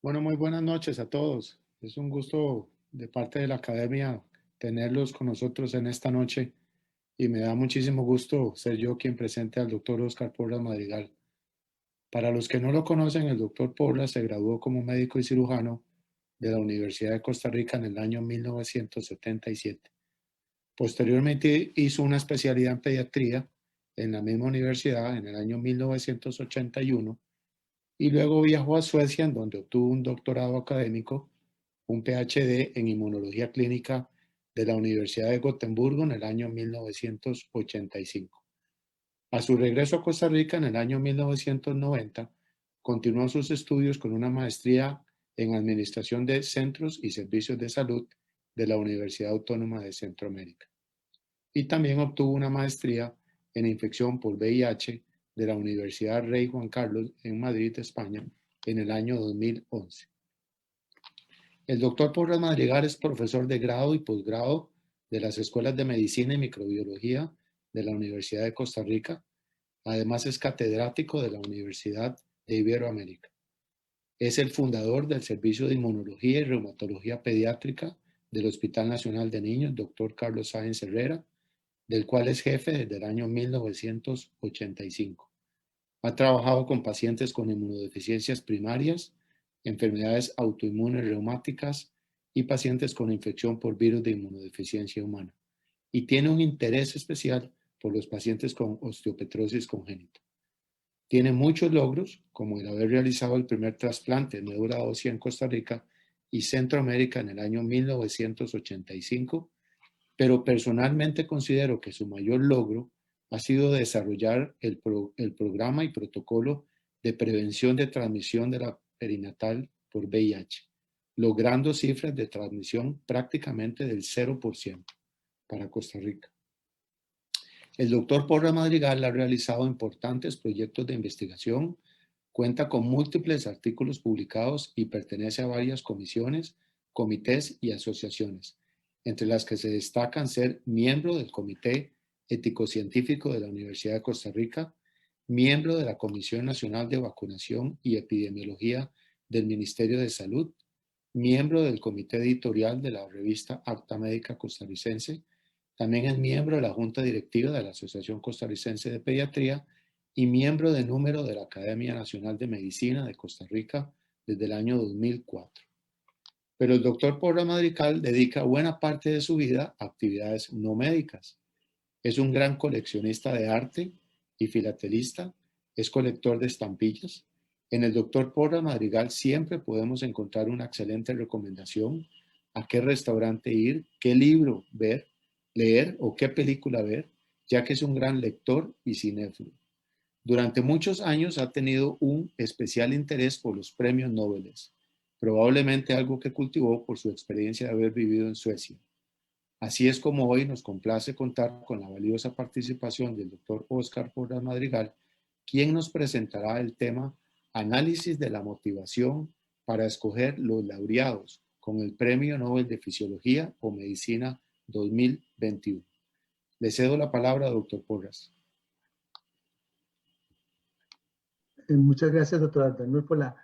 Bueno, muy buenas noches a todos. Es un gusto de parte de la academia tenerlos con nosotros en esta noche y me da muchísimo gusto ser yo quien presente al doctor Oscar Porras Madrigal. Para los que no lo conocen, el doctor Porras se graduó como médico y cirujano de la Universidad de Costa Rica en el año 1977. Posteriormente hizo una especialidad en pediatría en la misma universidad en el año 1981 y luego viajó a Suecia, en donde obtuvo un doctorado académico, un PhD en inmunología clínica de la Universidad de Gotemburgo en el año 1985. A su regreso a Costa Rica en el año 1990, continuó sus estudios con una maestría en Administración de Centros y Servicios de Salud de la Universidad Autónoma de Centroamérica. Y también obtuvo una maestría en Infección por VIH de la Universidad Rey Juan Carlos en Madrid, España, en el año 2011. El doctor Porras Madrigal es profesor de grado y posgrado de las Escuelas de Medicina y Microbiología de la Universidad de Costa Rica. Además es catedrático de la Universidad de Iberoamérica. Es el fundador del Servicio de Inmunología y Reumatología Pediátrica del Hospital Nacional de Niños, Dr. Carlos Sáenz Herrera, del cual es jefe desde el año 1985. Ha trabajado con pacientes con inmunodeficiencias primarias, enfermedades autoinmunes reumáticas y pacientes con infección por virus de inmunodeficiencia humana. Y tiene un interés especial por los pacientes con osteopetrosis congénita. Tiene muchos logros, como el haber realizado el primer trasplante de médula ósea en Costa Rica y Centroamérica en el año 1985, pero personalmente considero que su mayor logro ha sido desarrollar el programa y protocolo de prevención de transmisión de la perinatal por VIH, logrando cifras de transmisión prácticamente del 0% para Costa Rica. El doctor Porras Madrigal ha realizado importantes proyectos de investigación, cuenta con múltiples artículos publicados y pertenece a varias comisiones, comités y asociaciones, entre las que se destacan ser miembro del Comité Ético-Científico de la Universidad de Costa Rica, miembro de la Comisión Nacional de Vacunación y Epidemiología del Ministerio de Salud, miembro del Comité Editorial de la revista Acta Médica Costarricense. También es miembro de la Junta Directiva de la Asociación Costarricense de Pediatría y miembro de número de la Academia Nacional de Medicina de Costa Rica desde el año 2004. Pero el doctor Porras Madrigal dedica buena parte de su vida a actividades no médicas. Es un gran coleccionista de arte y filatelista, es colector de estampillas. En el doctor Porras Madrigal siempre podemos encontrar una excelente recomendación a qué restaurante ir, qué libro ver, leer o qué película ver, ya que es un gran lector y cinéfilo. Durante muchos años ha tenido un especial interés por los premios Nobel, probablemente algo que cultivó por su experiencia de haber vivido en Suecia. Así es como hoy nos complace contar con la valiosa participación del doctor Oscar Porras Madrigal, quien nos presentará el tema Análisis de la motivación para escoger los laureados con el Premio Nobel de Fisiología o Medicina 2021. Le cedo la palabra, doctor Porras. Muchas gracias, doctor Ardanur, por la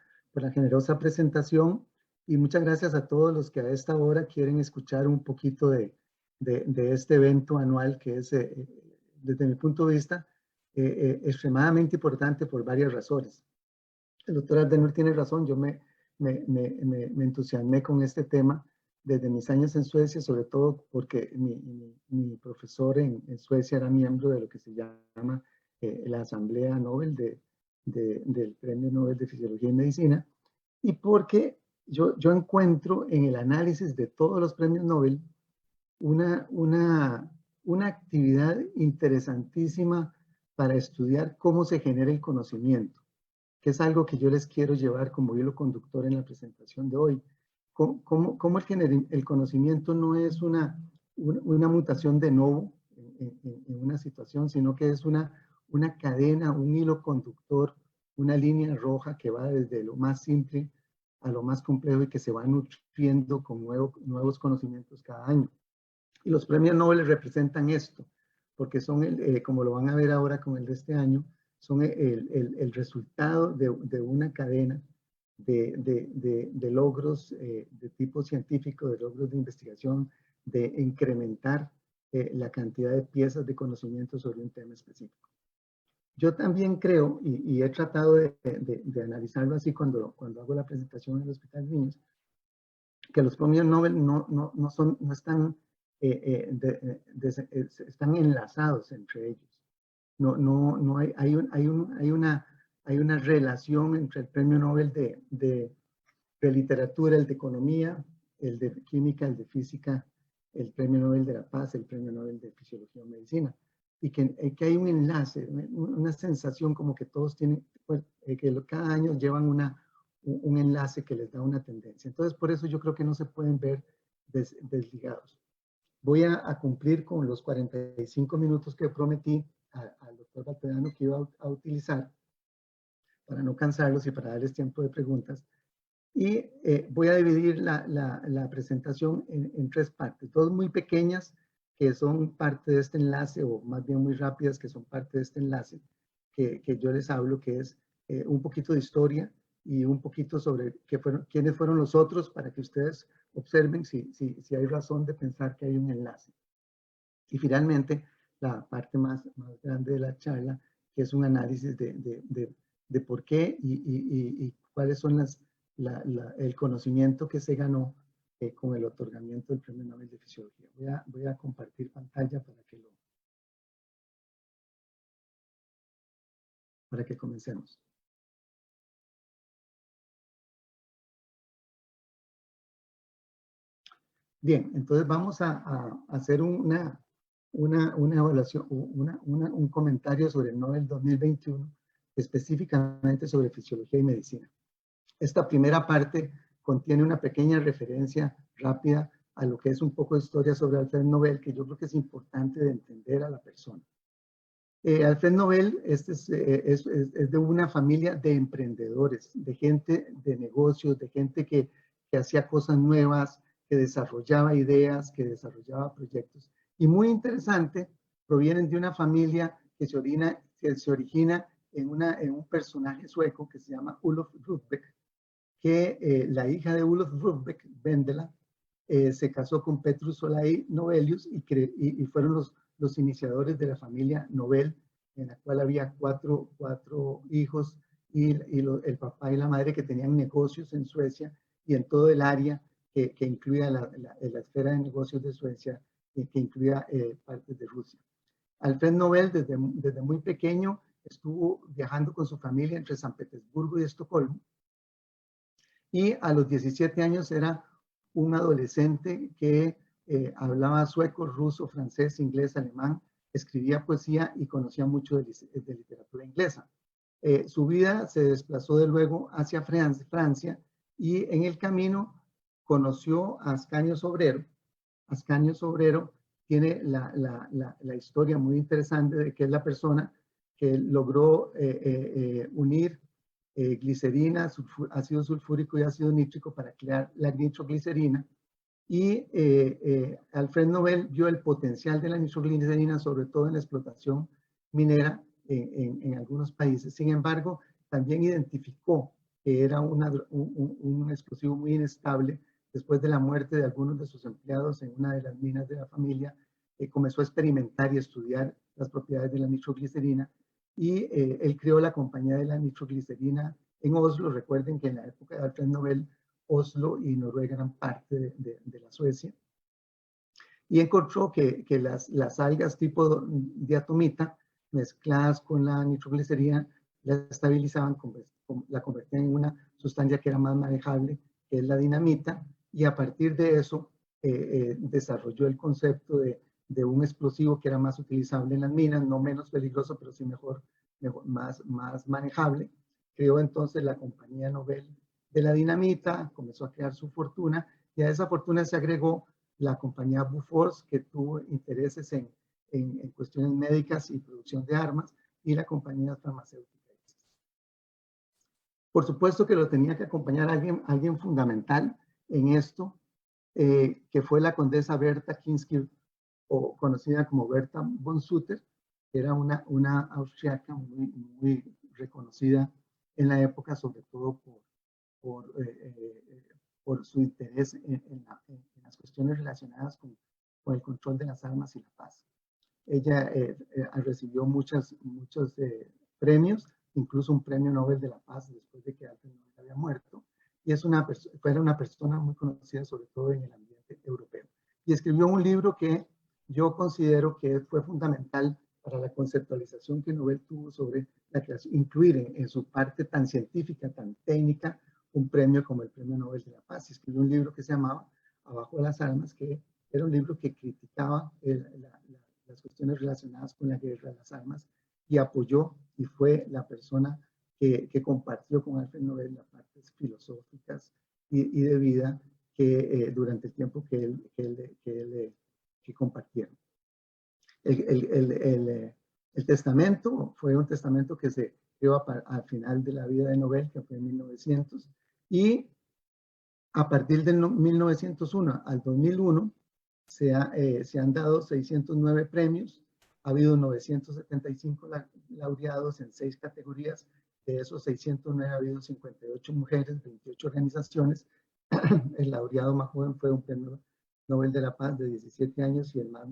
generosa presentación y muchas gracias a todos los que a esta hora quieren escuchar un poquito de este evento anual que es, desde mi punto de vista, extremadamente importante por varias razones. El doctor Ardanur tiene razón, yo me entusiasmé con este tema desde mis años en Suecia, sobre todo porque mi profesor en Suecia era miembro de lo que se llama la Asamblea Nobel del Premio Nobel de Fisiología y Medicina, y porque yo encuentro en el análisis de todos los premios Nobel una actividad interesantísima para estudiar cómo se genera el conocimiento, que es algo que yo les quiero llevar como hilo conductor en la presentación de hoy. Cómo el conocimiento no es una mutación de novo en una situación, sino que es una cadena, un hilo conductor, una línea roja que va desde lo más simple a lo más complejo y que se va nutriendo con nuevos conocimientos cada año. Y los premios Nobel representan esto, porque son, como lo van a ver ahora con el de este año, son el resultado de una cadena de logros de tipo científico, de logros de investigación, de incrementar la cantidad de piezas de conocimiento sobre un tema específico. Yo también creo, y he tratado de analizarlo así cuando hago la presentación en el Hospital de Niños, que los premios Nobel no están, están enlazados entre ellos. No hay una relación entre el premio Nobel de literatura, el de economía, el de química, el de física, el premio Nobel de la paz, el premio Nobel de fisiología o medicina. Y que hay un enlace, una sensación como que todos tienen, pues, que cada año llevan un enlace que les da una tendencia. Entonces, por eso yo creo que no se pueden ver desligados. Voy a cumplir con los 45 minutos que prometí al doctor Baltedano que iba a utilizar para no cansarlos y para darles tiempo de preguntas. Y voy a dividir la presentación en tres partes, dos muy pequeñas que son parte de este enlace, o más bien muy rápidas que son parte de este enlace, que yo les hablo, que es un poquito de historia y un poquito sobre quiénes fueron los otros, para que ustedes observen si hay razón de pensar que hay un enlace. Y finalmente, la parte más grande de la charla, que es un análisis de por qué y cuáles son el conocimiento que se ganó con el otorgamiento del Premio Nobel de Fisiología. Voy a compartir pantalla para que comencemos. Bien, entonces vamos a hacer una evaluación, un comentario sobre el Nobel 2021, específicamente sobre fisiología y medicina. Esta primera parte contiene una pequeña referencia rápida a lo que es un poco de historia sobre Alfred Nobel, que yo creo que es importante de entender a la persona. Alfred Nobel es de una familia de emprendedores, de gente de negocios, de gente que hacía cosas nuevas, que desarrollaba ideas, que desarrollaba proyectos. Y muy interesante, provienen de una familia que se origina en un personaje sueco que se llama Olof Rudbeck, que la hija de Olof Rudbeck, Vendela, se casó con Petrus Olai Novelius y fueron los iniciadores de la familia Nobel, en la cual había cuatro hijos y el papá y la madre que tenían negocios en Suecia y en todo el área que incluía la esfera de negocios de Suecia y que incluía partes de Rusia. Alfred Nobel desde muy pequeño estuvo viajando con su familia entre San Petersburgo y Estocolmo, y a los 17 años era un adolescente que hablaba sueco, ruso, francés, inglés, alemán, escribía poesía y conocía mucho de literatura inglesa. Su vida se desplazó de luego hacia Francia y en el camino conoció a Ascanio Sobrero. Ascanio Sobrero tiene la historia muy interesante de que es la persona que logró unir glicerina, ácido sulfúrico y ácido nítrico para crear la nitroglicerina. Y Alfred Nobel vio el potencial de la nitroglicerina, sobre todo en la explotación minera en algunos países. Sin embargo, también identificó que era un explosivo muy inestable. Después de la muerte de algunos de sus empleados en una de las minas de la familia, comenzó a experimentar y estudiar las propiedades de la nitroglicerina, y él creó la compañía de la nitroglicerina en Oslo. Recuerden que en la época de Alfred Nobel, Oslo y Noruega eran parte de la Suecia, y encontró que las algas tipo diatomita mezcladas con la nitroglicerina la estabilizaban, la convertían en una sustancia que era más manejable, que es la dinamita, y a partir de eso desarrolló el concepto de un explosivo que era más utilizable en las minas, no menos peligroso, pero sí más manejable. Creó entonces la compañía Nobel de la dinamita, comenzó a crear su fortuna, y a esa fortuna se agregó la compañía Bofors, que tuvo intereses en cuestiones médicas y producción de armas, y la compañía farmacéutica. Por supuesto que lo tenía que acompañar alguien fundamental en esto, que fue la condesa Berta Kinsky, o conocida como Berta von Sutter, que era una austriaca muy reconocida en la época, sobre todo por su interés en las cuestiones relacionadas con el control de las armas y la paz. Ella recibió muchos premios, incluso un premio Nobel de la Paz después de que Alfred Nobel había muerto, y fue una persona muy conocida sobre todo en el ambiente europeo. Y escribió un libro que yo considero que fue fundamental para la conceptualización que Nobel tuvo sobre la creación, incluir en su parte tan científica, tan técnica, un premio como el Premio Nobel de la Paz. Escribió un libro que se llamaba Abajo de las Armas, que era un libro que criticaba las cuestiones relacionadas con la guerra de las armas y apoyó y fue la persona que compartió con Alfred Nobel las partes filosóficas y de vida que durante el tiempo que compartieron. El testamento fue un testamento que se creó al final de la vida de Nobel, que fue en 1900, y a partir de 1901 al 2001 se han dado 609 premios, ha habido 975 laureados en 6 categorías, de esos 609 ha habido 58 mujeres, 28 organizaciones. El laureado más joven fue un premio Nobel de la Paz de 17 años y el más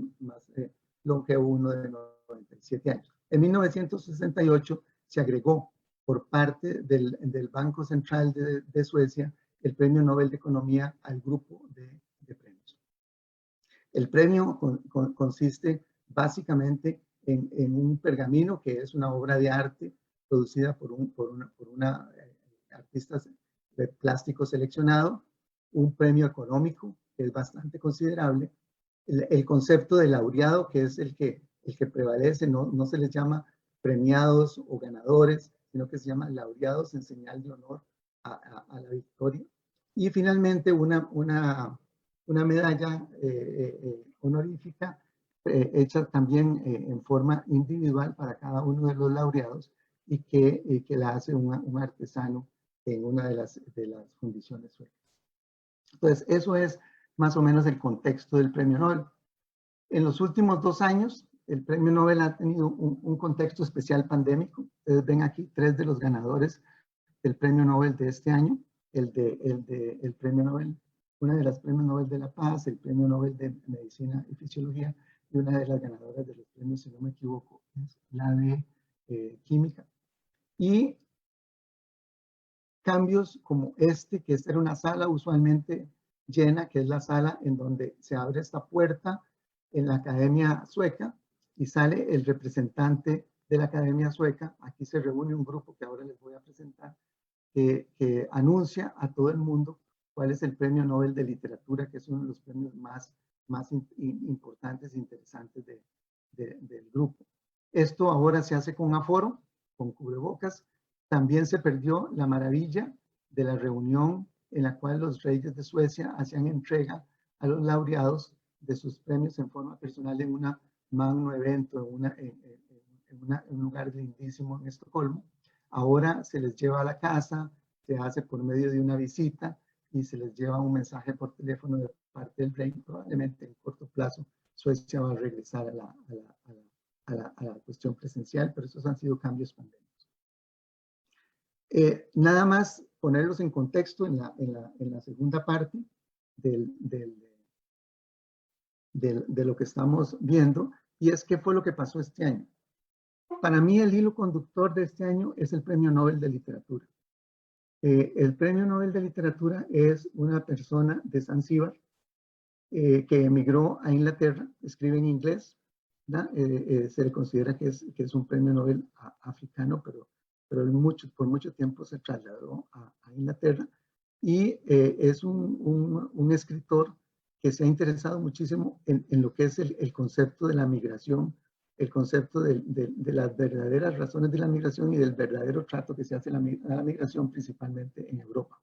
longevo uno de 97 años. En 1968 se agregó por parte del Banco Central de Suecia el Premio Nobel de Economía al grupo de premios. El premio consiste básicamente en un pergamino que es una obra de arte producida por una artista de plástico seleccionado, un premio económico que es bastante considerable, el concepto de laureado que es el que prevalece, no se les llama premiados o ganadores, sino que se llama laureados en señal de honor a la victoria. Y finalmente una medalla honorífica hecha también en forma individual para cada uno de los laureados y que la hace un artesano en una de las fundiciones suecas. Entonces, eso es más o menos el contexto del Premio Nobel. En los últimos 2 años, el Premio Nobel ha tenido un contexto especial pandémico. Ustedes ven aquí 3 de los ganadores del Premio Nobel de este año, el Premio Nobel, una de las Premios Nobel de la Paz, el Premio Nobel de Medicina y Fisiología, y una de las ganadoras de los premios, si no me equivoco, es la de Química. Y cambios como este, que esta era una sala usualmente llena, que es la sala en donde se abre esta puerta en la Academia Sueca y sale el representante de la Academia Sueca. Aquí se reúne un grupo que ahora les voy a presentar, que anuncia a todo el mundo cuál es el Premio Nobel de Literatura, que es uno de los premios más importantes e interesantes del grupo. Esto ahora se hace con aforo, con cubrebocas. También se perdió la maravilla de la reunión en la cual los reyes de Suecia hacían entrega a los laureados de sus premios en forma personal en un magno evento, en un lugar lindísimo en Estocolmo. Ahora se les lleva a la casa, se hace por medio de una visita y se les lleva un mensaje por teléfono de parte del rey. Probablemente en corto plazo Suecia va a regresar a la cuestión presencial, pero esos han sido cambios pandémicos. Nada más ponerlos en contexto en la segunda parte de lo que estamos viendo, y es qué fue lo que pasó este año. Para mí el hilo conductor de este año es el Premio Nobel de Literatura. El Premio Nobel de Literatura es una persona de Zanzíbar que emigró a Inglaterra, escribe en inglés, se le considera que es un premio Nobel africano, pero por mucho tiempo se trasladó a Inglaterra y es un escritor que se ha interesado muchísimo en lo que es el concepto de la migración, el concepto de las verdaderas razones de la migración y del verdadero trato que se hace a la migración, principalmente en Europa.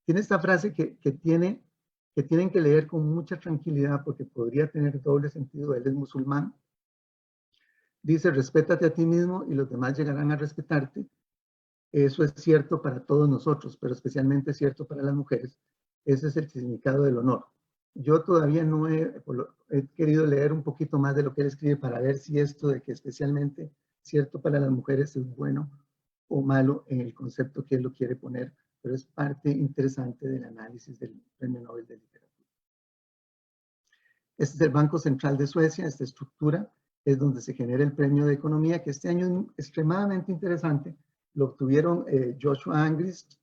Tiene esta frase que tienen que leer con mucha tranquilidad porque podría tener doble sentido. Él es musulmán. Dice, respétate a ti mismo y los demás llegarán a respetarte. Eso es cierto para todos nosotros, pero especialmente es cierto para las mujeres. Ese es el significado del honor. Yo todavía no he querido leer un poquito más de lo que él escribe para ver si esto de que especialmente cierto para las mujeres es bueno o malo en el concepto que él lo quiere poner, pero es parte interesante del análisis del Premio Nobel de Literatura. Este es el Banco Central de Suecia. Esta estructura es donde se genera el Premio de Economía, que este año es extremadamente interesante. Lo obtuvieron Joshua Angrist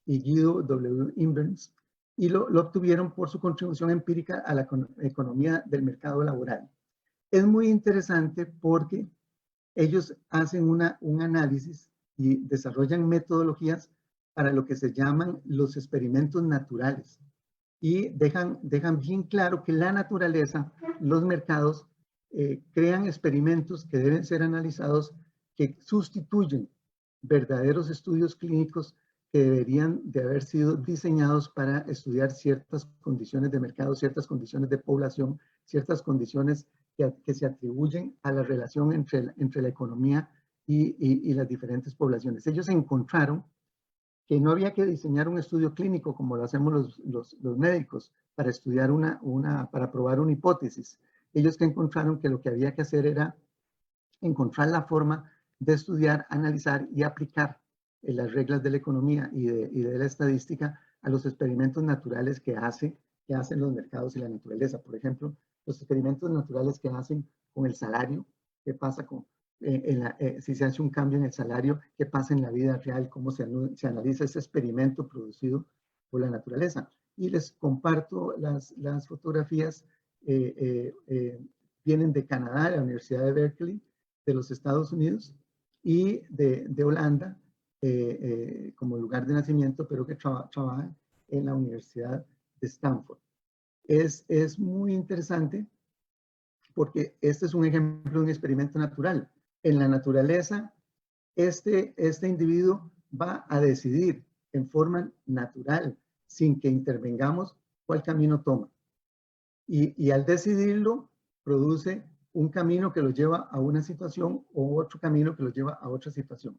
y Guido W. Imbens, y lo obtuvieron por su contribución empírica a la economía del mercado laboral. Es muy interesante porque ellos hacen un análisis y desarrollan metodologías para lo que se llaman los experimentos naturales. Y dejan bien claro que la naturaleza, los mercados, crean experimentos que deben ser analizados, que sustituyen verdaderos estudios clínicos que deberían de haber sido diseñados para estudiar ciertas condiciones de mercado, ciertas condiciones de población, ciertas condiciones que se atribuyen a la relación entre la economía y las diferentes poblaciones. Ellos encontraron que no había que diseñar un estudio clínico como lo hacemos los médicos para estudiar para probar una hipótesis. Ellos que encontraron que lo que había que hacer era encontrar la forma de estudiar, analizar y aplicar las reglas de la economía y de la estadística a los experimentos naturales que hacen los mercados y la naturaleza. Por ejemplo, los experimentos naturales que hacen con el salario, qué pasa si se hace un cambio en el salario, qué pasa en la vida real, cómo se analiza ese experimento producido por la naturaleza. Y les comparto las fotografías. Vienen de Canadá, de la Universidad de Berkeley, de los Estados Unidos y de Holanda como lugar de nacimiento, pero que trabajan en la Universidad de Stanford. Es muy interesante porque este es un ejemplo de un experimento natural. En la naturaleza, este individuo va a decidir en forma natural, sin que intervengamos, cuál camino toma. Y al decidirlo, produce un camino que lo lleva a una situación o otro camino que lo lleva a otra situación.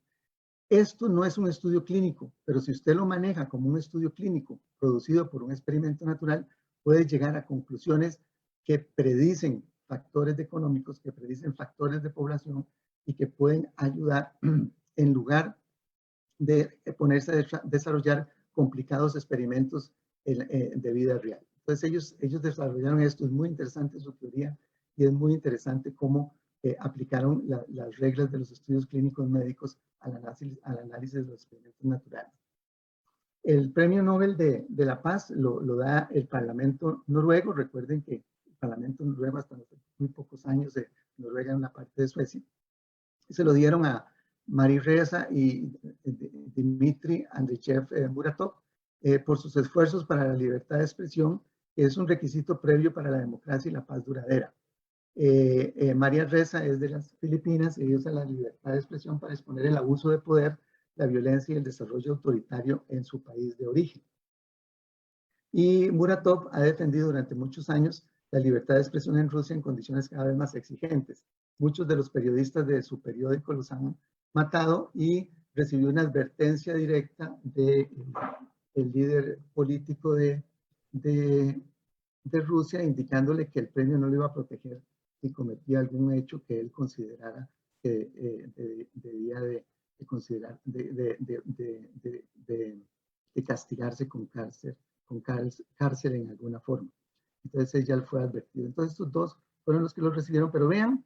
Esto no es un estudio clínico, pero si usted lo maneja como un estudio clínico producido por un experimento natural, puede llegar a conclusiones que predicen factores económicos, que predicen factores de población y que pueden ayudar en lugar de ponerse a desarrollar complicados experimentos de vida real. Entonces ellos desarrollaron esto, es muy interesante su teoría y es muy interesante cómo aplicaron las reglas de los estudios clínicos médicos al análisis de los experimentos naturales. El Premio Nobel de la Paz lo da el Parlamento noruego. Recuerden que el Parlamento noruego hasta muy pocos años de Noruega en una parte de Suecia. Se lo dieron a María Reza y Dmitry Andreyev Muratov por sus esfuerzos para la libertad de expresión, que es un requisito previo para la democracia y la paz duradera. María Reza es de las Filipinas y usa la libertad de expresión para exponer el abuso de poder, la violencia y el desarrollo autoritario en su país de origen. Y Muratov ha defendido durante muchos años la libertad de expresión en Rusia en condiciones cada vez más exigentes. Muchos de los periodistas de su periódico los han matado y recibió una advertencia directa del líder político de Rusia, indicándole que el premio no lo iba a proteger si cometía algún hecho que él considerara que debía de castigarse con cárcel en alguna forma. Entonces ya fue advertido. Entonces estos dos fueron los que lo recibieron, pero vean,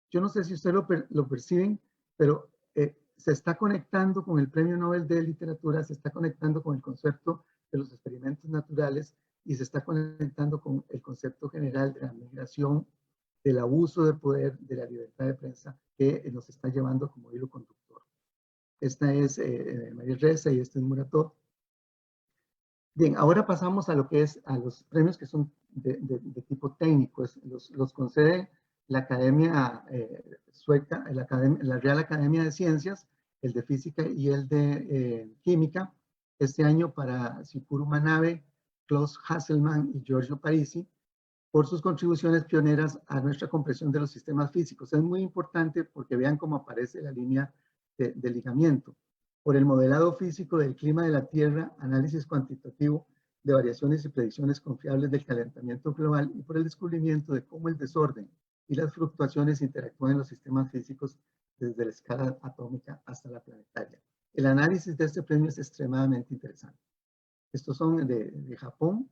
yo no sé si ustedes lo perciben, pero se está conectando con el Premio Nobel de Literatura, se está conectando con el concepto de los experimentos naturales y se está conectando con el concepto general de la migración, del abuso de poder, de la libertad de prensa que nos está llevando como hilo conductor. Esta es María Reza y este es Muratov. Bien, ahora pasamos a lo que es a los premios que son de tipo técnico. Los concede la Academia Sueca, la Real Academia de Ciencias, el de Física y el de Química, este año para Sipuru Manabe, Klaus Hasselmann y Giorgio Parisi, por sus contribuciones pioneras a nuestra comprensión de los sistemas físicos. Es muy importante porque vean cómo aparece la línea de ligamiento. Por el modelado físico del clima de la Tierra, análisis cuantitativo de variaciones y predicciones confiables del calentamiento global, y por el descubrimiento de cómo el desorden y las fluctuaciones interactúan en los sistemas físicos desde la escala atómica hasta la planetaria. El análisis de este premio es extremadamente interesante. Estos son de Japón,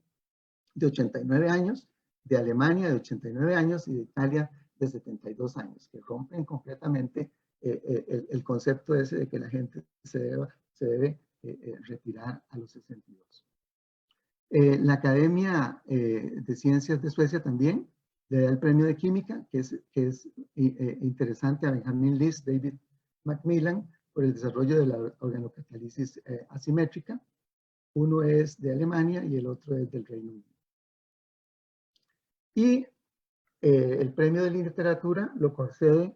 de 89 años, de Alemania, de 89 años, y de Italia, de 72 años, que rompen completamente el concepto ese de que la gente se debe retirar a los 62. La Academia de Ciencias de Suecia también le da el premio de química, que es interesante, a Benjamin List, David Macmillan, por el desarrollo de la organocatálisis asimétrica. Uno es de Alemania y el otro es del Reino Unido. Y el premio de literatura lo concede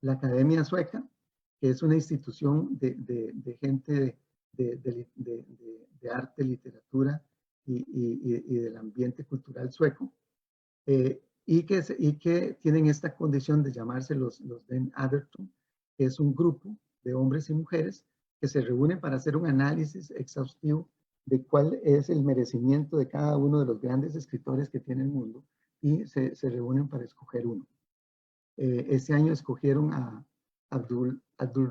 la Academia Sueca, que es una institución de gente de arte, literatura y del ambiente cultural sueco, y que tienen esta condición de llamarse los Den Aderton, que es un grupo de hombres y mujeres que se reúnen para hacer un análisis exhaustivo de cuál es el merecimiento de cada uno de los grandes escritores que tiene el mundo, y se reúnen para escoger uno. Este año escogieron a Abdul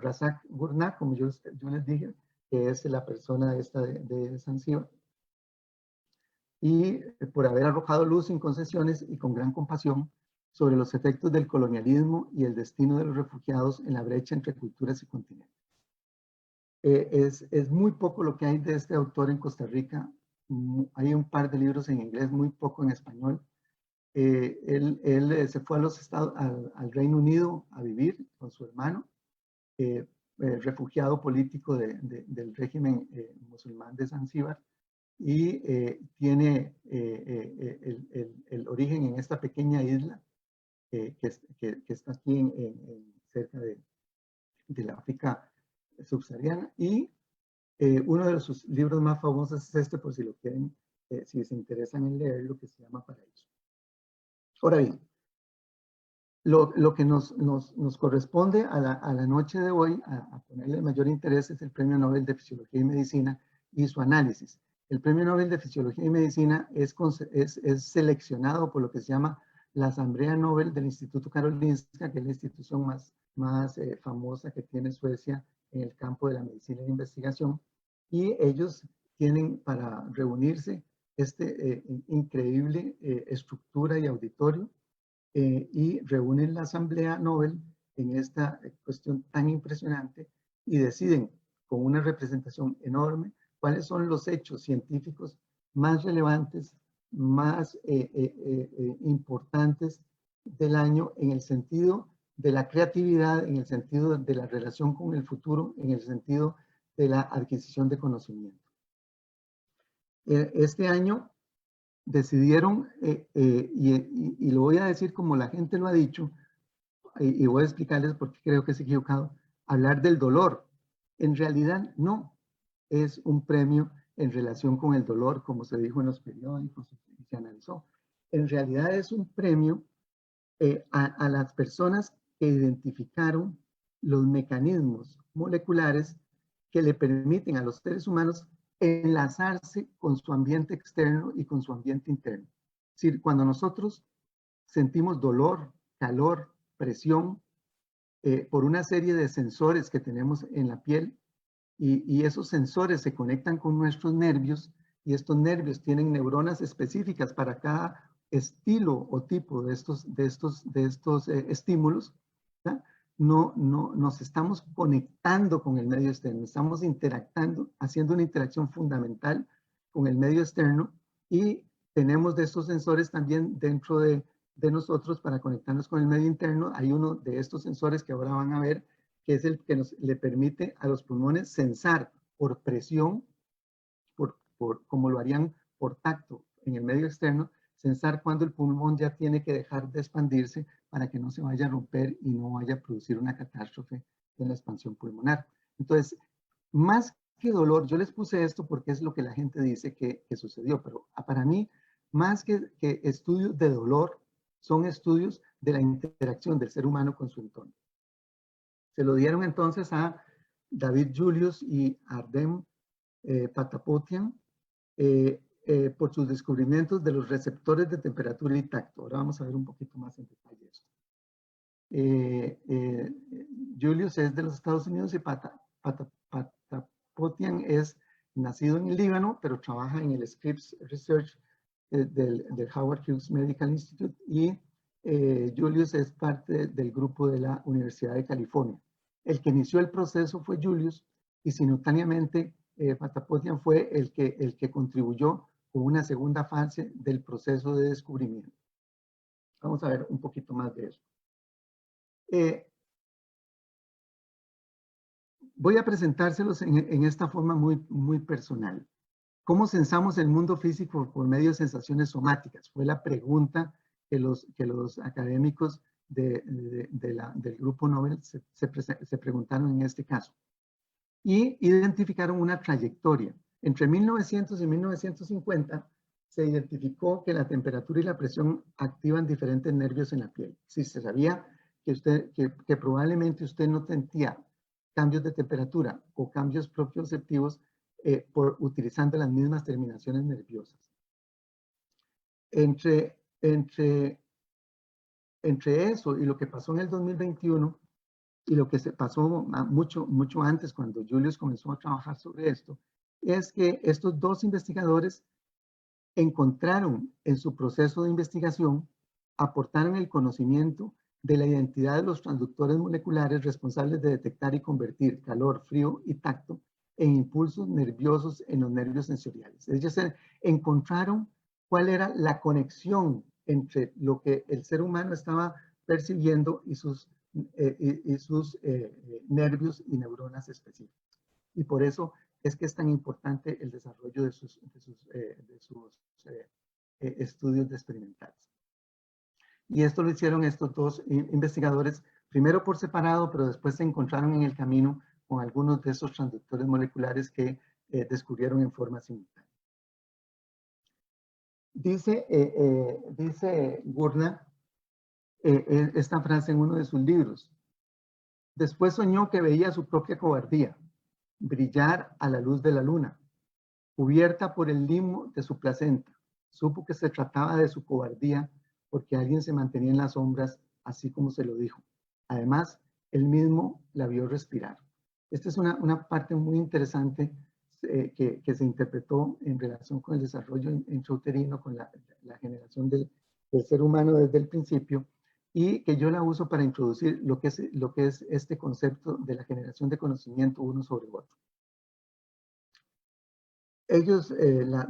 Razak Gurnah, como yo les dije, que es la persona esta de Zanzíbar, y por haber arrojado luz sin concesiones y con gran compasión sobre los efectos del colonialismo y el destino de los refugiados en la brecha entre culturas y continentes. Es muy poco lo que hay de este autor en Costa Rica. Hay un par de libros en inglés, muy poco en español. Él se fue al Reino Unido a vivir con su hermano, refugiado político del régimen musulmán de Zanzíbar, y tiene el origen en esta pequeña isla que está aquí cerca de la África subsahariana. Y uno de sus libros más famosos es este, por si lo quieren, si se interesan en leerlo, que se llama Paraíso. Ahora bien, lo que nos corresponde a la noche de hoy, a ponerle mayor interés, es el Premio Nobel de Fisiología y Medicina y su análisis. El Premio Nobel de Fisiología y Medicina es seleccionado por lo que se llama la Asamblea Nobel del Instituto Karolinska, que es la institución más famosa que tiene Suecia en el campo de la medicina e investigación, y ellos tienen para reunirse increíble estructura y auditorio, y reúnen la Asamblea Nobel en esta cuestión tan impresionante y deciden con una representación enorme cuáles son los hechos científicos más relevantes, más importantes del año, en el sentido de la creatividad, en el sentido de la relación con el futuro, en el sentido de la adquisición de conocimiento. Este año decidieron, y lo voy a decir como la gente lo ha dicho, y voy a explicarles por qué creo que es equivocado, hablar del dolor. En realidad no es un premio en relación con el dolor, como se dijo en los periódicos y se analizó. En realidad es un premio a las personas que identificaron los mecanismos moleculares que le permiten a los seres humanos enlazarse con su ambiente externo y con su ambiente interno. Es decir, cuando nosotros sentimos dolor, calor, presión, por una serie de sensores que tenemos en la piel, y esos sensores se conectan con nuestros nervios, y estos nervios tienen neuronas específicas para cada estilo o tipo de estos estímulos. ¿verdad? No nos estamos conectando con el medio externo, estamos interactuando, haciendo una interacción fundamental con el medio externo, y tenemos de estos sensores también dentro de nosotros para conectarnos con el medio interno. Hay uno de estos sensores que ahora van a ver, que es el que le permite a los pulmones sensar por presión, como lo harían por tacto en el medio externo, sensar cuando el pulmón ya tiene que dejar de expandirse para que no se vaya a romper y no vaya a producir una catástrofe en la expansión pulmonar. Entonces, más que dolor, yo les puse esto porque es lo que la gente dice que sucedió, pero para mí, más que estudios de dolor, son estudios de la interacción del ser humano con su entorno. Se lo dieron entonces a David Julius y Ardem Patapoutian por sus descubrimientos de los receptores de temperatura y tacto. Ahora vamos a ver un poquito más en detalle esto. Julius es de los Estados Unidos y Patapoutian es nacido en el Líbano, pero trabaja en el Scripps Research del Howard Hughes Medical Institute, y Julius es parte del grupo de la Universidad de California. El que inició el proceso fue Julius, y simultáneamente Patapotian fue el que contribuyó con una segunda fase del proceso de descubrimiento. Vamos a ver un poquito más de eso. Voy a presentárselos en esta forma muy personal. ¿Cómo sensamos el mundo físico por medio de sensaciones somáticas? Fue la pregunta que los académicos del grupo Nobel se preguntaron en este caso. Y identificaron una trayectoria. Entre 1900 y 1950 se identificó que la temperatura y la presión activan diferentes nervios en la piel. Sí, se sabía que probablemente usted no sentía cambios de temperatura o cambios propioceptivos utilizando las mismas terminaciones nerviosas. Entre eso y lo que pasó en el 2021 y lo que se pasó mucho antes cuando Julius comenzó a trabajar sobre esto, es que estos dos investigadores encontraron en su proceso de investigación, aportaron el conocimiento de la identidad de los transductores moleculares responsables de detectar y convertir calor, frío y tacto en impulsos nerviosos en los nervios sensoriales. Ellos encontraron cuál era la conexión entre lo que el ser humano estaba percibiendo y sus nervios y neuronas específicos. Y por eso es que es tan importante el desarrollo de sus estudios experimentales. Y esto lo hicieron estos dos investigadores, primero por separado, pero después se encontraron en el camino con algunos de esos transductores moleculares que descubrieron en forma simultánea. Dice Gurdner esta frase en uno de sus libros. Después soñó que veía su propia cobardía brillar a la luz de la luna, cubierta por el limo de su placenta. Supo que se trataba de su cobardía porque alguien se mantenía en las sombras, así como se lo dijo. Además, él mismo la vio respirar. Esta es una parte muy interesante que se interpretó en relación con el desarrollo intrauterino, con la generación del ser humano desde el principio, y que yo la uso para introducir lo que es este concepto de la generación de conocimiento uno sobre otro. Ellos,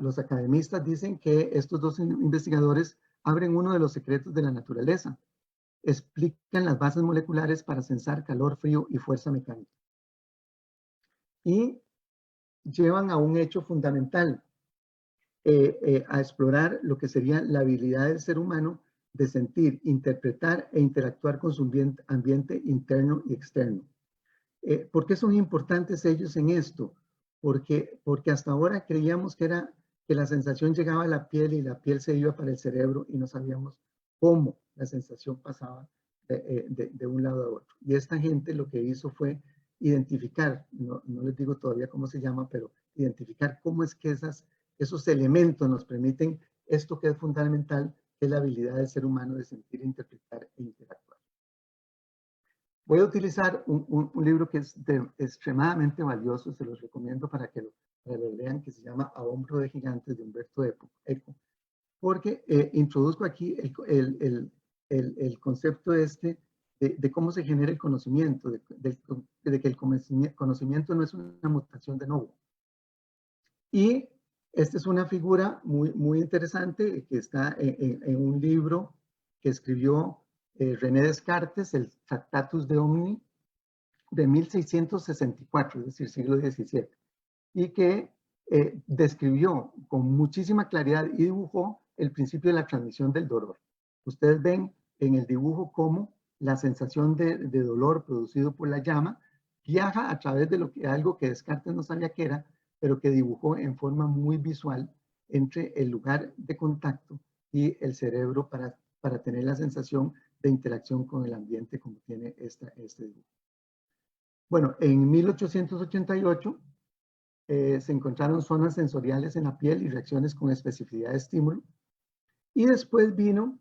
los academistas, dicen que estos dos investigadores abren uno de los secretos de la naturaleza. Explican las bases moleculares para sensar calor, frío y fuerza mecánica. Y llevan a un hecho fundamental, a explorar lo que sería la habilidad del ser humano de sentir, interpretar e interactuar con su ambiente interno y externo. ¿Por qué son importantes ellos en esto? Porque hasta ahora creíamos que la sensación llegaba a la piel y la piel se iba para el cerebro y no sabíamos cómo la sensación pasaba de un lado a otro. Y esta gente lo que hizo fue identificar, no les digo todavía cómo se llama, pero identificar cómo es que esos elementos nos permiten esto que es fundamental, que es la habilidad del ser humano de sentir, interpretar e interactuar. Voy a utilizar un libro que es extremadamente valioso, se los recomiendo para que lo lean, que se llama A hombro de gigantes, de Humberto Eco, porque introduzco aquí el concepto de cómo se genera el conocimiento, de que el conocimiento no es una mutación de nuevo. Y esta es una figura muy interesante que está en un libro que escribió René Descartes, el Tractatus de Omni, de 1664, es decir, siglo XVII, y que describió con muchísima claridad y dibujó el principio de la transmisión del dolor. Ustedes ven en el dibujo cómo la sensación de dolor producido por la llama viaja a través de algo que Descartes no sabía que era, pero que dibujó en forma muy visual entre el lugar de contacto y el cerebro para tener la sensación de interacción con el ambiente como tiene este dibujo. Bueno, en 1888 se encontraron zonas sensoriales en la piel y reacciones con especificidad de estímulo. Y después vino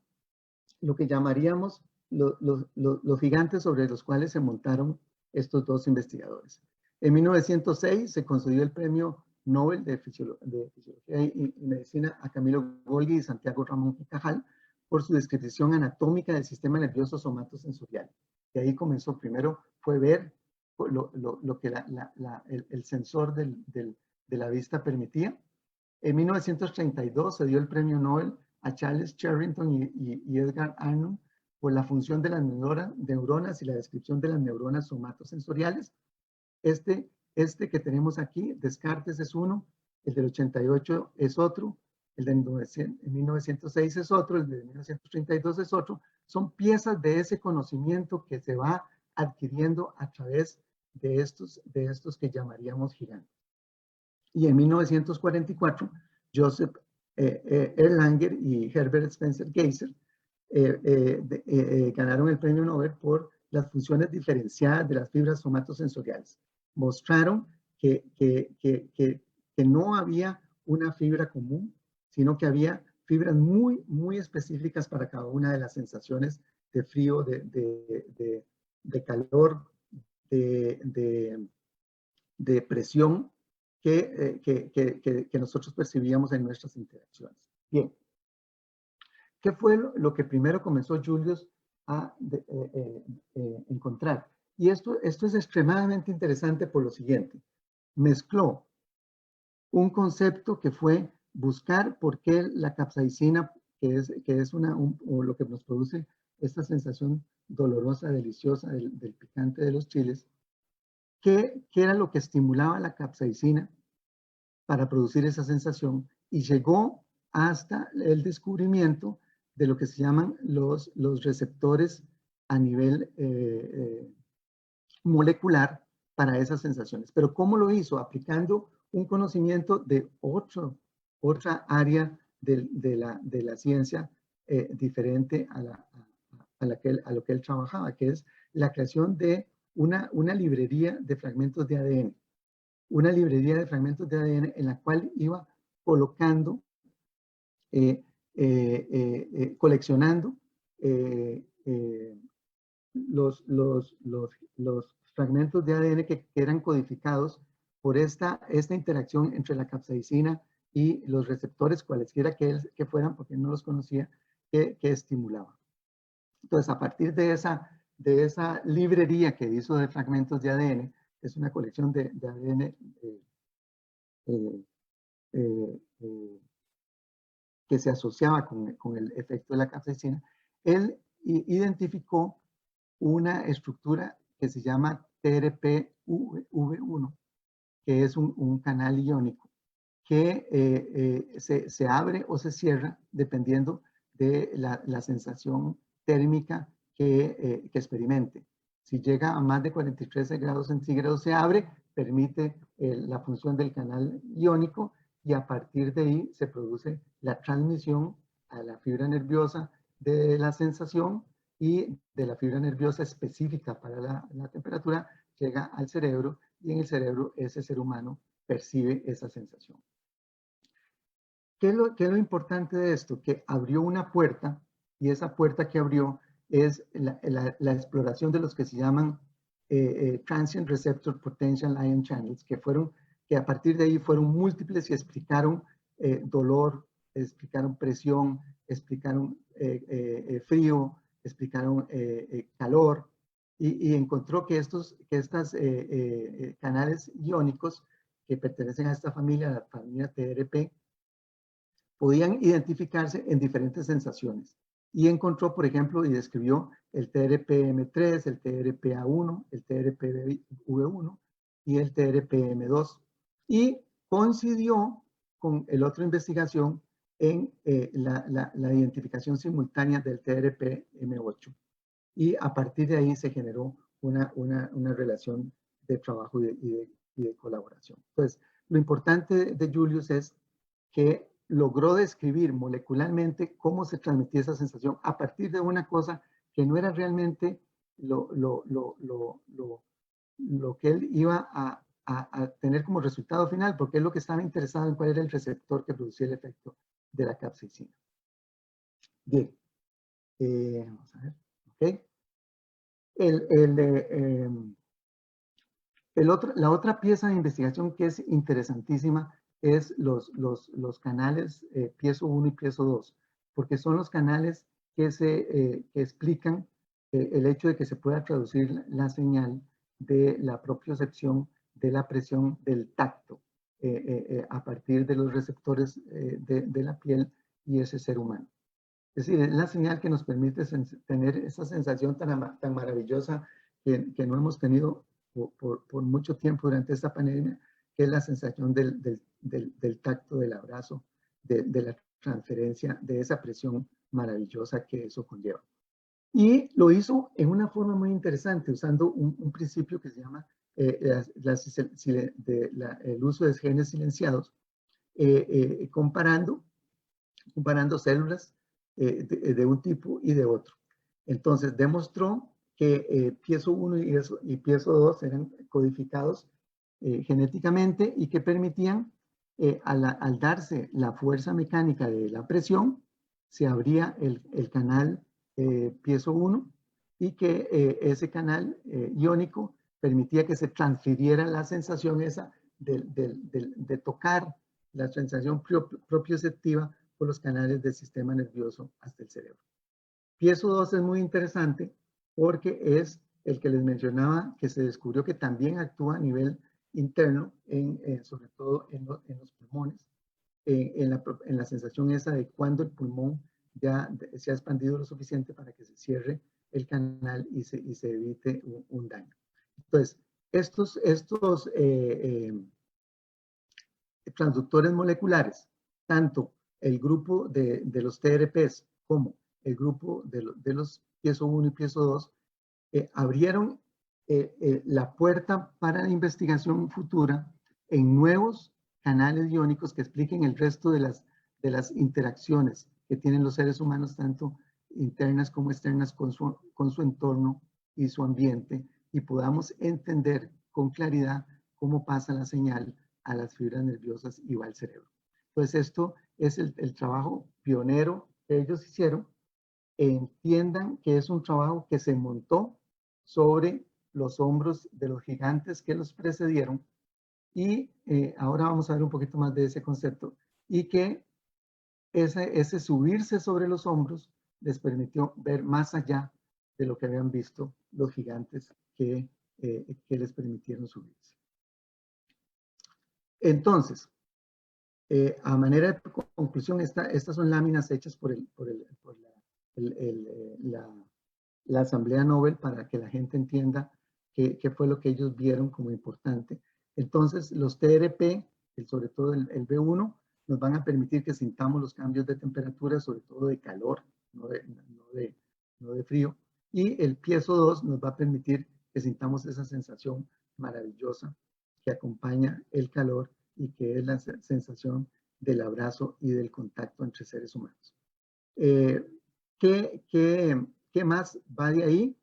lo que llamaríamos los gigantes sobre los cuales se montaron estos dos investigadores. En 1906 se concedió el premio Nobel de Fisiología y Medicina a Camilo Golgi y Santiago Ramón y Cajal por su descripción anatómica del sistema nervioso somatosensorial. Y ahí comenzó, primero fue ver lo que el sensor de la vista permitía. En 1932 se dio el premio Nobel a Charles Sherrington y Edgar Arnold por la función de las neuronas y la descripción de las neuronas somatosensoriales. Este que tenemos aquí, Descartes es uno, el del 88 es otro, el de 1906 es otro, el de 1932 es otro. Son piezas de ese conocimiento que se va adquiriendo a través de estos que llamaríamos gigantes. Y en 1944, Joseph Erlanger y Herbert Spencer Geiser ganaron el premio Nobel por las funciones diferenciadas de las fibras somatosensoriales. Mostraron que no había una fibra común, sino que había fibras muy, muy específicas para cada una de las sensaciones de frío, de calor, de presión que nosotros percibíamos en nuestras interacciones. Bien. ¿Qué fue lo que primero comenzó Julius a encontrar? Y esto es extremadamente interesante por lo siguiente. Mezcló un concepto que fue buscar por qué la capsaicina, que es o lo que nos produce esta sensación dolorosa, deliciosa del picante de los chiles, qué era lo que estimulaba la capsaicina para producir esa sensación, y llegó hasta el descubrimiento de lo que se llaman los receptores a nivel molecular para esas sensaciones. Pero ¿cómo lo hizo? Aplicando un conocimiento de otra área de la ciencia diferente a lo que él trabajaba, que es la creación de una librería de fragmentos de ADN. Una librería de fragmentos de ADN en la cual iba colocando, coleccionando los fragmentos de ADN que eran codificados por esta interacción entre la capsaicina y los receptores, cualesquiera que fueran, porque no los conocía, que estimulaban. Entonces, a partir de esa librería que hizo de fragmentos de ADN, es una colección de ADN que se asociaba con el efecto de la capsaicina, él identificó una estructura que se llama TRPV1, que es un canal iónico que se abre o se cierra dependiendo de la sensación térmica que experimente. Si llega a más de 43 grados centígrados se abre, permite la función del canal iónico, y a partir de ahí se produce la transmisión a la fibra nerviosa de la sensación, y de la fibra nerviosa específica para la temperatura llega al cerebro, y en el cerebro ese ser humano percibe esa sensación. ¿Qué es lo importante de esto? Que abrió una puerta, y esa puerta que abrió es la exploración de los que se llaman Transient Receptor Potential Ion Channels, que a partir de ahí fueron múltiples y explicaron dolor, explicaron presión, explicaron frío, explicaron calor, y encontró que estos canales iónicos que pertenecen a esta familia, la familia TRP, podían identificarse en diferentes sensaciones. Y encontró, por ejemplo, y describió el TRPM3, el TRPA1, el TRPV1 y el TRPM2. Y coincidió con el otro investigación en la identificación simultánea del TRPM8. Y a partir de ahí se generó una relación de trabajo y de colaboración. Entonces, lo importante de Julius es que logró describir molecularmente cómo se transmitía esa sensación a partir de una cosa que no era realmente lo que él iba a tener como resultado final, porque él lo que estaba interesado en cuál era el receptor que producía el efecto de la capsaicina. Bien, vamos a ver, ¿ok? La otra pieza de investigación que es interesantísima es los canales piezo 1 y piezo 2, porque son los canales que explican el hecho de que se pueda traducir la señal de la propiocepción de la presión del tacto a partir de los receptores de la piel y ese ser humano. Es decir, es la señal que nos permite tener esa sensación tan maravillosa que no hemos tenido por mucho tiempo durante esta pandemia, que es la sensación del tacto, del abrazo, de la transferencia, de esa presión maravillosa que eso conlleva. Y lo hizo en una forma muy interesante, usando un principio que se llama el uso de genes silenciados, comparando células de un tipo y de otro. Entonces, demostró que piezo 1 y piezo 2 eran codificados genéticamente y que permitían, al darse la fuerza mecánica de la presión, se abría el canal piezo 1 y que ese canal iónico permitía que se transfiriera la sensación esa de tocar, la sensación propioceptiva por los canales del sistema nervioso hasta el cerebro. Piezo 2 es muy interesante porque es el que les mencionaba, que se descubrió que también actúa a nivel interno, sobre todo en los pulmones, en la sensación esa de cuando el pulmón ya se ha expandido lo suficiente para que se cierre el canal y se evite un daño. Entonces, estos transductores moleculares, tanto el grupo de los TRPs como el grupo de los piezo 1 y piezo 2, abrieron la puerta para la investigación futura en nuevos canales iónicos que expliquen el resto de las interacciones que tienen los seres humanos, tanto internas como externas, con su entorno y su ambiente, y podamos entender con claridad cómo pasa la señal a las fibras nerviosas y va al cerebro. Entonces, esto es el trabajo pionero que ellos hicieron. Entiendan que es un trabajo que se montó sobre los hombros de los gigantes que los precedieron, y ahora vamos a ver un poquito más de ese concepto, y que ese subirse sobre los hombros les permitió ver más allá de lo que habían visto los gigantes que les permitieron subirse. Entonces, a manera de conclusión, estas son láminas hechas por la Asamblea Nobel para que la gente entienda qué fue lo que ellos vieron como importante. Entonces, los TRP, sobre todo el B1, nos van a permitir que sintamos los cambios de temperatura, sobre todo de calor, no de frío. Y el piezo 2 nos va a permitir que sintamos esa sensación maravillosa que acompaña el calor y que es la sensación del abrazo y del contacto entre seres humanos. ¿Qué más va de ahí?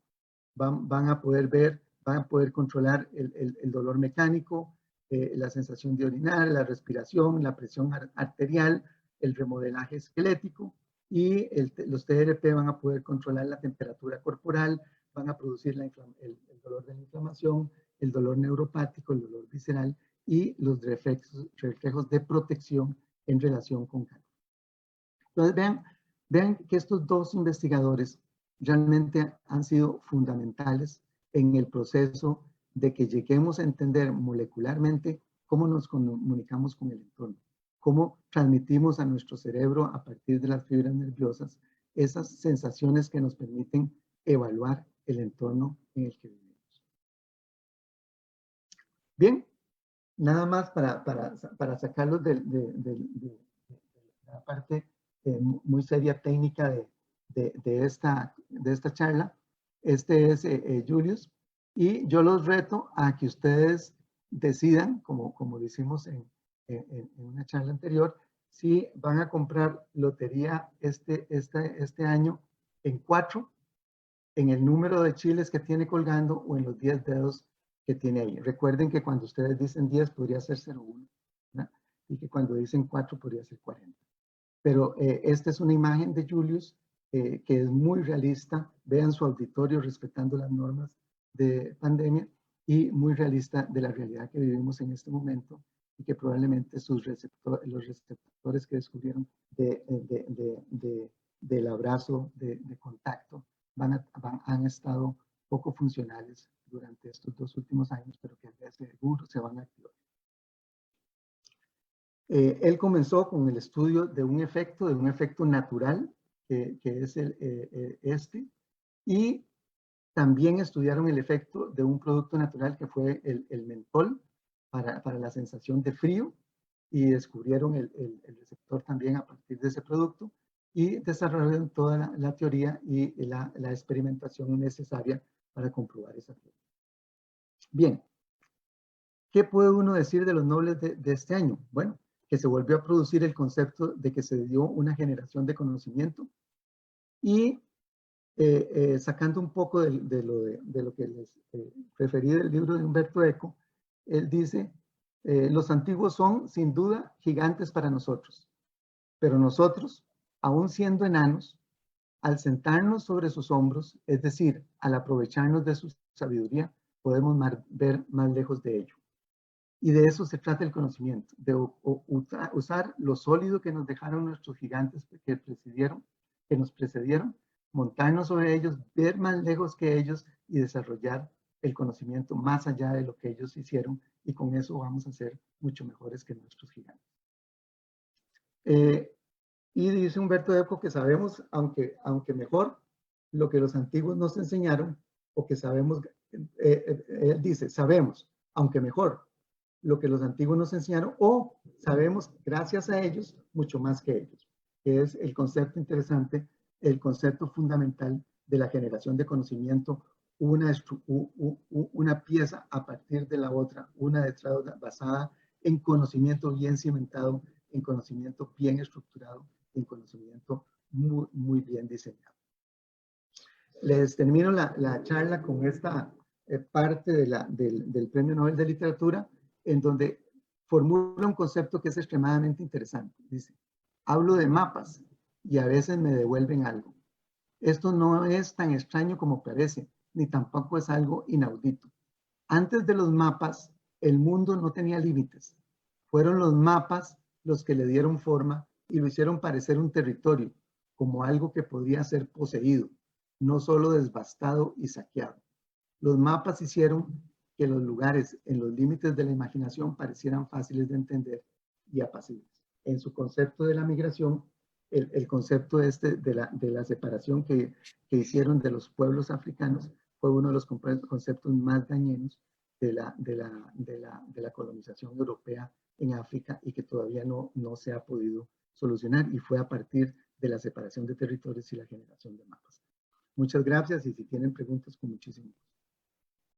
Van a poder ver, van a poder controlar el dolor mecánico, la sensación de orinar, la respiración, la presión arterial, el remodelaje esquelético, y los TRP van a poder controlar la temperatura corporal, van a producir el dolor de la inflamación, el dolor neuropático, el dolor visceral y los reflejos de protección en relación con calor. Entonces, vean que estos dos investigadores realmente han sido fundamentales en el proceso de que lleguemos a entender molecularmente cómo nos comunicamos con el entorno, cómo transmitimos a nuestro cerebro a partir de las fibras nerviosas esas sensaciones que nos permiten evaluar el entorno en el que vivimos. Bien, nada más para sacarlos de la parte muy seria técnica de esta charla. Este es Julius, y yo los reto a que ustedes decidan, como lo hicimos en una charla anterior, si van a comprar lotería este año en 4, en el número de chiles que tiene colgando o en los 10 dedos que tiene ahí. Recuerden que cuando ustedes dicen 10 podría ser 01, ¿verdad? Y que cuando dicen 4 podría ser 40. Pero esta es una imagen de Julius que es muy realista. Vean su auditorio respetando las normas de pandemia, y muy realista de la realidad que vivimos en este momento, y que probablemente los receptores que descubrieron del abrazo, de contacto, han estado poco funcionales durante estos 2 últimos años, pero que de seguro se van a activar. Él comenzó con el estudio de un efecto natural, que es y también estudiaron el efecto de un producto natural que fue el mentol para la sensación de frío, y descubrieron el receptor también a partir de ese producto, y desarrollaron toda la teoría y la experimentación necesaria para comprobar esa teoría. Bien, ¿qué puede uno decir de los Nobel de este año? Bueno, que se volvió a producir el concepto de que se dio una generación de conocimiento, y sacando un poco de lo que les referí del libro de Humberto Eco, él dice, los antiguos son sin duda gigantes para nosotros, pero nosotros, aún siendo enanos, al sentarnos sobre sus hombros, es decir, al aprovecharnos de su sabiduría, podemos ver más lejos de ello. Y de eso se trata el conocimiento, de usar lo sólido que nos dejaron nuestros gigantes que nos precedieron, montarnos sobre ellos, ver más lejos que ellos y desarrollar el conocimiento más allá de lo que ellos hicieron, y con eso vamos a ser mucho mejores que nuestros gigantes. Y dice Humberto Eco que sabemos, aunque mejor, lo que los antiguos nos enseñaron, o que sabemos, él dice, sabemos, aunque mejor, lo que los antiguos nos enseñaron, o sabemos, gracias a ellos, mucho más que ellos, que es el concepto interesante, el concepto fundamental de la generación de conocimiento, una pieza a partir de la otra, una detrás de otra, basada en conocimiento bien cimentado, en conocimiento bien estructurado, en conocimiento muy, muy bien diseñado. Les termino la charla con esta parte del Premio Nobel de Literatura, en donde formula un concepto que es extremadamente interesante. Dice, hablo de mapas y a veces me devuelven algo. Esto no es tan extraño como parece, ni tampoco es algo inaudito. Antes de los mapas, el mundo no tenía límites. Fueron los mapas los que le dieron forma y lo hicieron parecer un territorio, como algo que podría ser poseído, no solo devastado y saqueado. Los mapas hicieron que los lugares en los límites de la imaginación parecieran fáciles de entender y apacibles. En su concepto de la migración, el concepto de la separación que hicieron de los pueblos africanos fue uno de los conceptos más dañinos de la colonización europea en África, y que todavía no se ha podido solucionar, y fue a partir de la separación de territorios y la generación de mapas. Muchas gracias, y si tienen preguntas, con muchísimo gusto.